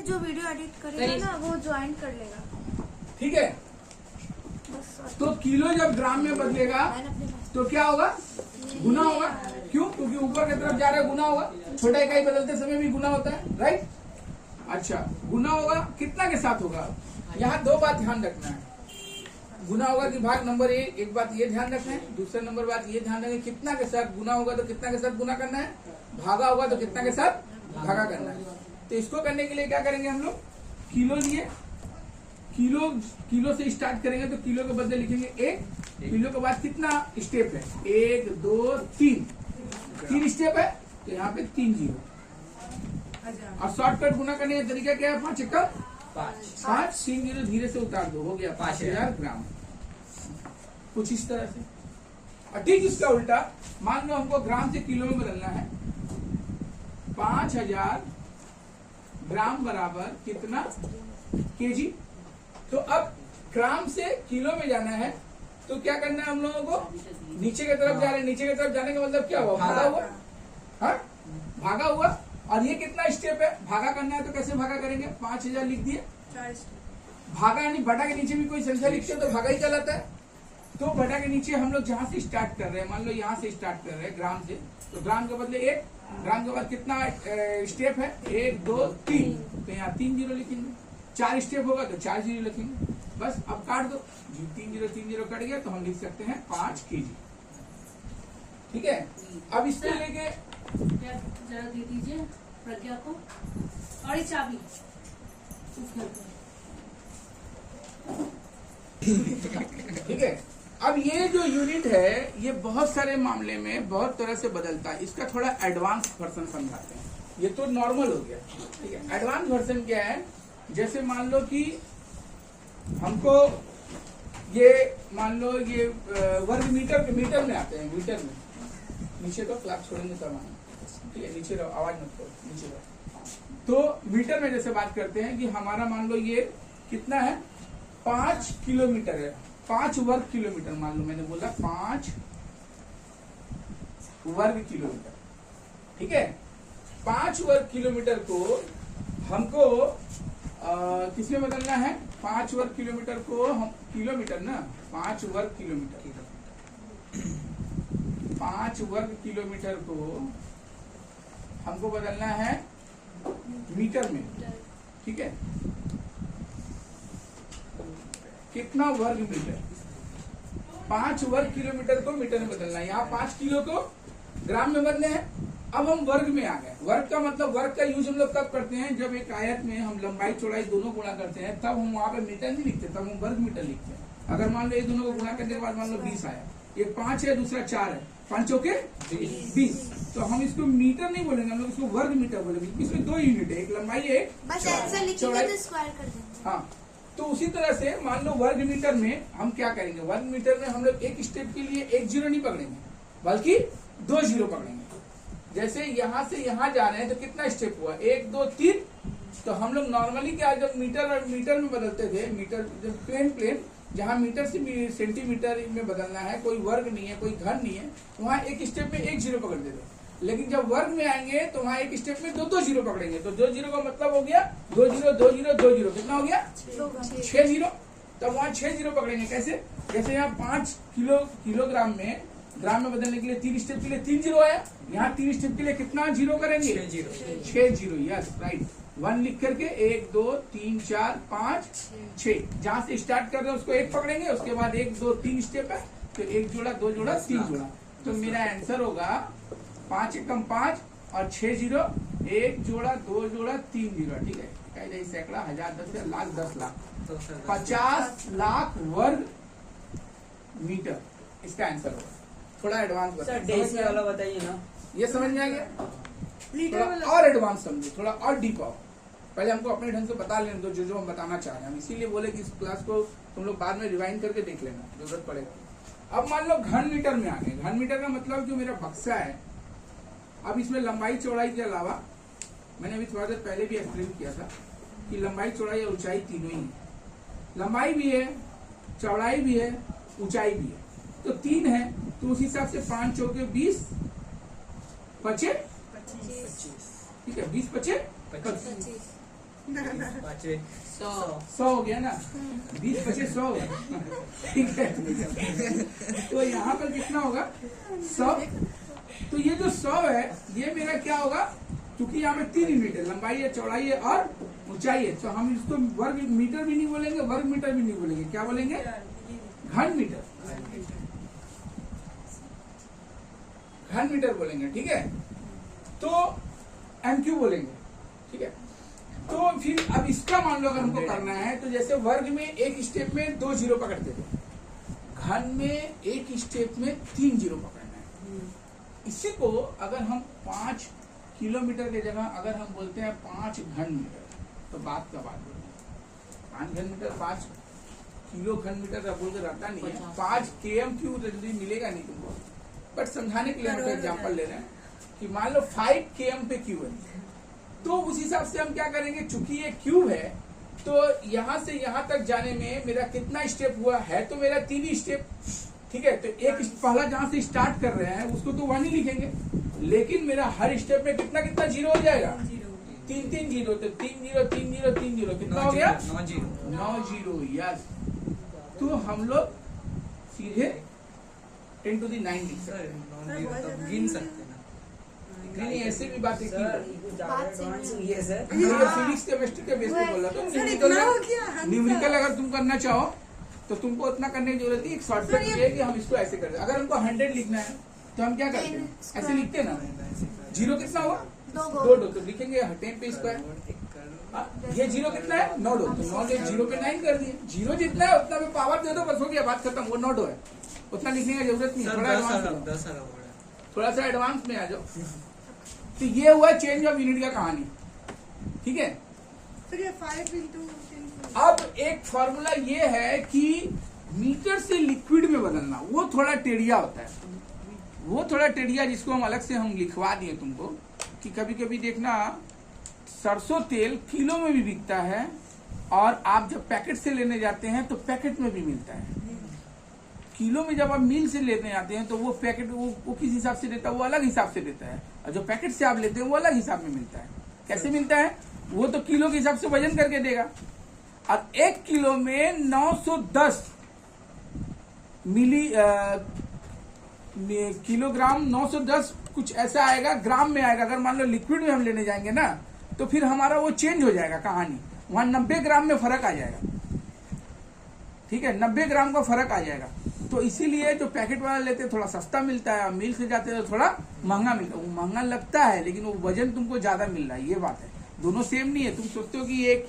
जो video edit करेगा ना वो ज्वाइन कर लेगा। ठीक है, तो किलो जब ग्राम में बदलेगा तो क्या होगा? गुना होगा। क्यों? क्योंकि ऊपर की तरफ जा रहा है, गुना होगा। छोटा इकाई बदलते समय भी गुना होता है, राइट। अच्छा, गुना होगा कितना के साथ होगा? यहाँ दो बात ध्यान रखना है। गुना होगा कि भाग नंबर एक बात ये ध्यान रखना है। दूसरा नंबर बात ये ध्यान रखना है कितना के साथ गुना होगा तो कितना के साथ गुना करना है, भागा होगा तो कितना के साथ भागा करना है। तो इसको करने के लिए क्या करेंगे हम लोग? किलो लिए, किलो से स्टार्ट करेंगे तो किलो के बदले लिखेंगे एक। किलो के बाद कितना स्टेप है? 1 2 3 स्टेप है, तो यहाँ पे 3 जीरो। और शॉर्टकट गुना करने का तरीका क्या है? 5 एकम 5, 3 जीरो धीरे से उतार दो, हो गया 5000 ग्राम। कुछ इस तरह से। और ठीक इसका उल्टा, मान लो हमको ग्राम से किलो में बदलना है। 5000 ग्राम बराबर कितना? केजी। तो अब ग्राम से किलो में जाना है तो क्या करना है हम लोगों को? नीचे की तरफ जा रहे हैं। नीचे की तरफ जाने का मतलब क्या हुआ? भागा हुआ। हाँ, भागा हुआ। और ये कितना स्टेप है? भागा करना है तो कैसे भागा करेंगे? 5000 लिख दिए। भागा यानी बटा के नीचे भी कोई संख्या लिखते हो तो भागा ही कहलाता है। तो बटा के नीचे हम लोग जहां से स्टार्ट कर रहे हैं, मान लो यहाँ से स्टार्ट कर रहे हैं ग्राम से, तो ग्राम के बदले 1, ग्राम के बाद कितना स्टेप है? 1 2 3, तो यहाँ 3 जीरो लिखेंगे। 4 स्टेप होगा तो 4 जीरो लिखेंगे। बस अब काट दो, 3 जीरो कट गया तो हम लिख सकते हैं 5 केजी। ठीक है, अब इसको लेके जरा दे दीजिए प्रज्ञा को, और ये चाबी। ठीक है, अब ये जो यूनिट है ये बहुत सारे मामले में बहुत तरह से बदलता है। इसका थोड़ा एडवांस वर्जन समझाते हैं। ये तो नॉर्मल हो गया, ठीक है। एडवांस वर्जन क्या है? जैसे मान लो कि हमको ये मान लो ये वर्ग मीटर में आते हैं। मीटर में नीचे तो क्लास छोड़ेंगे तब आना, ठीक है। नीचे रहो, आवाज मत करो, नीचे रहो। तो मीटर में जैसे बात करते हैं कि हमारा मान लो ये कितना है? 5 किलोमीटर है। 5 वर्ग किलोमीटर मान लो, मैंने बोला 5 वर्ग किलोमीटर, ठीक है। 5 वर्ग किलोमीटर को हमको किसमें बदलना है? 5 वर्ग किलोमीटर को हम किलोमीटर ना, 5 वर्ग किलोमीटर, 5 वर्ग किलोमीटर को हमको बदलना है मीटर में, ठीक है। कितना वर्ग मीटर? 5 वर्ग किलोमीटर को मीटर में बदलना है। यहाँ 5 किलो को ग्राम में बदले हैं। अब हम वर्ग में आ गए। वर्ग का मतलब, वर्ग का यूज हम लोग कब करते हैं? जब एक आयत में हम लंबाई चौड़ाई दोनों गुणा करते हैं, तब हम वहां पे मीटर नहीं लिखते, तब हम वर्ग मीटर लिखते हैं। अगर मान लो ये दोनों को गुणा करने के बाद मान लो 20 आया, एक 5 है दूसरा 4 है, 5 के 20, तो हम इसको मीटर नहीं बोलेंगे, हम लोग इसको वर्ग मीटर बोलेंगे। इसमें 2 यूनिट है, एक लंबाई है, एक चौड़ाई। हाँ, तो उसी तरह से मान लो वर्ग मीटर में हम क्या करेंगे? वर्ग मीटर में हम लोग एक स्टेप के लिए 1 जीरो नहीं पकड़ेंगे, बल्कि 2 जीरो पकड़ेंगे। जैसे यहाँ से यहाँ जा रहे हैं तो कितना स्टेप हुआ? 1 2 3। तो हम लोग नॉर्मली क्या, जब मीटर में बदलते थे, मीटर जब प्लेन जहाँ मीटर से सेंटीमीटर में बदलना है, कोई वर्ग नहीं है, कोई घन नहीं है, वहाँ एक स्टेप में 1 जीरो पकड़ते थे। लेकिन जब वर्ग में आएंगे तो वहाँ एक स्टेप में 2 जीरो पकड़ेंगे। तो 2 जीरो का मतलब हो गया 2 जीरो 2 जीरो 2 जीरो, कितना हो गया? 6 जीरो। तब वहाँ 6 जीरो पकड़ेंगे। कैसे? जैसे यहाँ 5 किलोग्राम में ग्राम में बदलने के लिए 3 स्टेप के लिए 3 जीरो आया, यहाँ 3 स्टेप के लिए कितना जीरो करेंगे? 6 जीरो। Yes, right. 1 लिख करके 1 2 3 4 5 6, जहाँ से स्टार्ट कर रहे हैं उसको 1 पकड़ेंगे, उसके बाद 1 2 3 स्टेप है, तो 1 जोड़ा 2 जोड़ा 3 जोड़ा। तो मेरा आंसर होगा 5 एकम 5 और 6 जीरो, 1 जोड़ा 2 जोड़ा 3 जीरो, ठीक है। सैकड़ा, हजार, 10 लाख, 10 लाख, 50 लाख वर्ग मीटर इसका आंसर होगा। थोड़ा एडवांस वाला बताइए ना, ये समझ में आ गया? थोड़ा और एडवांस समझो, थोड़ा और डीप आओ। पहले हमको अपने ढंग से बता लेने दो जो हम बताना चाह रहे हैं। हम इसीलिए बोले कि इस क्लास को तुम लोग बाद में रिवाइंड करके देख लेना, जरूरत पड़ेगा। अब मान लो घन मीटर में आ गए। घन मीटर का मतलब जो मेरा बक्सा है, अब इसमें लंबाई चौड़ाई के अलावा मैंने अभी थोड़ा देर पहले भी एक्सप्लेन किया था कि लंबाई चौड़ाई और ऊंचाई तीनों ही है। लंबाई भी है, चौड़ाई भी है, ऊंचाई भी है, तो 3 है। तो उस हिसाब से 5 चौके 20 25, ठीक है, 20 25 25। पाँचवे 100 हो गया ना, 20 बचे 100 हो गया। ठीक है, तो यहाँ पर कितना होगा 100। तो ये जो 100 है ये मेरा क्या होगा, क्योंकि यहाँ पे 3 यूनिट है, लंबाई है, चौड़ाई है और ऊंचाई है, तो हम इसको वर्ग मीटर भी नहीं बोलेंगे, वर्ग मीटर भी नहीं बोलेंगे, क्या बोलेंगे, घन मीटर, घन मीटर बोलेंगे। ठीक है, तो MQ बोलेंगे। ठीक है, तो फिर अब इसका मान लो अगर हमको करना है तो जैसे वर्ग में एक स्टेप में 2 जीरो पकड़ते थे, घन में एक स्टेप में 3 जीरो पकड़ना है। इसी को अगर हम 5 किलोमीटर की जगह अगर हम बोलते हैं 5 घन मीटर, तो बात का बात बोलते हैं 5 घन मीटर, 5 किलो घन मीटर का बोल के रहता नहीं है, 5 km³ जल्दी मिलेगा नहीं तुमको, बट समझाने के लिए हम एग्जाम्पल ले रहे हैं कि मान लो 5 km पे क्यूब है, तो उस हिसाब से हम क्या करेंगे, चूंकि ये क्यूब है तो यहाँ से यहाँ तक जाने में मेरा कितना स्टेप हुआ है, तो मेरा 3 स्टेप। ठीक है, तो एक पहला जहाँ से स्टार्ट कर रहे हैं उसको तो 1 ही लिखेंगे, लेकिन मेरा हर स्टेप में कितना कितना जीरो हो जाएगा, 3 जीरो, तो 3 जीरो 3 जीरो 3 जीरो कितना हो गया, 9 जीरो। यस, तो हम लोग सीधे 10 to the 9 लिख सकते हैं, गिन सकते हैं नहीं ऐसे भी बातें की ये सर फिजिक्स केमिस्ट्री के बेस पे बोल रहा था। न्यूमेरिकल अगर तुम करना चाहो तो तुमको उतना करने की जरूरत है, एक शॉर्टकट ये है कि हम इसको ऐसे करते हैं। अगर हमको 100 लिखना है तो हम क्या करते हैं, ऐसे लिखते हैं ना, जीरो कितना हुआ, 2 तो लिखेंगे 10 पे स्क्वायर, ये जीरो कितना है, 9 तो 9 ने 0 पे 9 कर दिए, जीरो जितना है उतना पे पावर दे दो, बस हो गया, बात खत्म, वो 9 है, उतना लिखने की जरूरत नहीं, थोड़ा सा एडवांस में आ जाओ। तो ये हुआ चेंज ऑफ यूनिट का कहानी। ठीक है, फिर ये 5 into 10। अब एक फॉर्मूला ये है कि मीटर से लिक्विड में बदलना, वो थोड़ा टेढ़िया होता है, वो थोड़ा टेढ़िया, जिसको हम अलग से हम लिखवा दिए तुमको कि कभी कभी देखना सरसों तेल किलो में भी बिकता है, और आप जब पैकेट से लेने जाते हैं तो पैकेट में भी मिलता है। किलो में जब आप मिल से लेते जाते हैं तो वो पैकेट वो किस हिसाब से देता है, वो अलग हिसाब से देता है, और जो पैकेट से आप लेते हैं वो अलग हिसाब में मिलता है। कैसे मिलता है, वो तो किलो के हिसाब से वजन करके देगा। अब 1 किलो में 910 किलोग्राम, 910 कुछ ऐसा आएगा, ग्राम में आएगा। अगर मान लो लिक्विड में हम लेने जाएंगे ना तो फिर हमारा वो चेंज हो जाएगा कहानी, वहां 90 ग्राम में फर्क आ जाएगा। ठीक है, 90 ग्राम का फर्क आ जाएगा। तो इसीलिए जो पैकेट वाला लेते हैं थोड़ा सस्ता मिलता है, मिल से जाते हैं तो थोड़ा महंगा मिलता है। वो महंगा लगता है लेकिन वो वजन तुमको ज्यादा मिल रहा है, ये बात है। दोनों सेम नहीं है, तुम सोचते हो कि एक